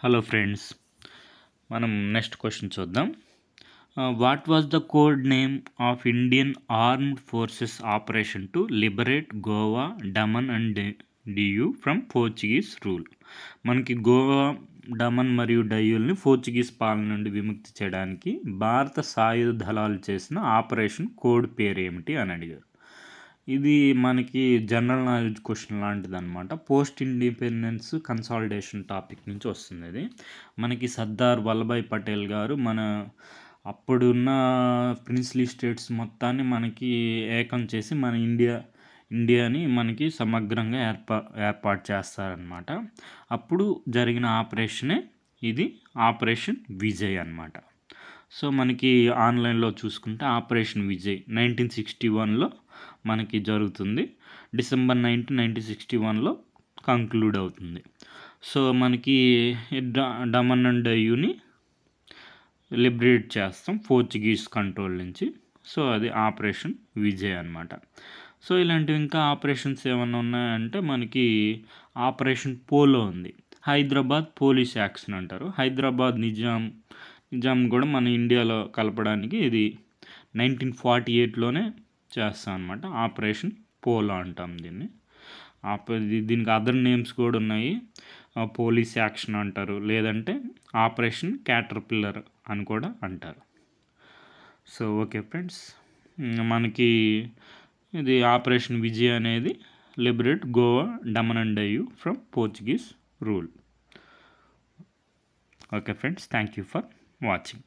Hello friends, మనం next question చూద్దాం. What was the code name of Indian armed forces operation to liberate Goa, Daman and DU from Portuguese rule? మనకి గోవా, డమన్ మరియు డయ్యూల్ని Portuguese పాలన నుండి విముక్తి చేయడానికి భారత సాయుధ దళాలు చేసిన ఆపరేషన్ కోడ్ పేరు ఏమిటి అని అడిగారు. ఇది మనకి జనరల్ నాలెడ్జ్ క్వశ్చన్ లాంటిది అనమాట. పోస్ట్ ఇండిపెండెన్స్ కన్సాలిడేషన్ టాపిక్ నుంచి వస్తుంది. ఇది మనకి సర్దార్ వల్లభాయ్ పటేల్ గారు మన అప్పుడున్న ప్రిన్స్లీ స్టేట్స్ మొత్తాన్ని మనకి ఏకం చేసి మన ఇండియాని మనకి సమగ్రంగా ఏర్పాటు చేస్తారనమాట. అప్పుడు జరిగిన ఆపరేషనే ఇది ఆపరేషన్ విజయ్ అనమాట. సో మనకి ఆన్లైన్లో చూసుకుంటే ఆపరేషన్ విజయ్ 1961లో మనకి జరుగుతుంది. డిసెంబర్ 1961లో కంక్లూడ్ అవుతుంది. సో మనకి డమన్ అండ్ డయ్యూని లిబరేట్ చేస్తాం పోర్చుగీస్ కంట్రోల్ నుంచి. సో అది ఆపరేషన్ విజయ్ అనమాట. సో ఇలాంటివి ఇంకా ఆపరేషన్స్ ఏమన్నా ఉన్నాయంటే మనకి ఆపరేషన్ పోలో ఉంది. హైదరాబాద్ పోలీస్ యాక్షన్ అంటారు. హైదరాబాద్ నిజాం కూడా మన ఇండియాలో కలపడానికి ఇది 1948లోనే చేస్తాం అనమాట. ఆపరేషన్ పోలో అంటాం దీన్ని. దీనికి అదర్ నేమ్స్ కూడా ఉన్నాయి. పోలీస్ యాక్షన్ అంటారు, లేదంటే ఆపరేషన్ క్యాటర్పిల్లర్ అని కూడా అంటారు. సో ఓకే ఫ్రెండ్స్, మనకి ఇది ఆపరేషన్ విజయ్ అనేది liberate Goa, Daman and Diu from Portuguese rule. Okay friends, thank you for watching.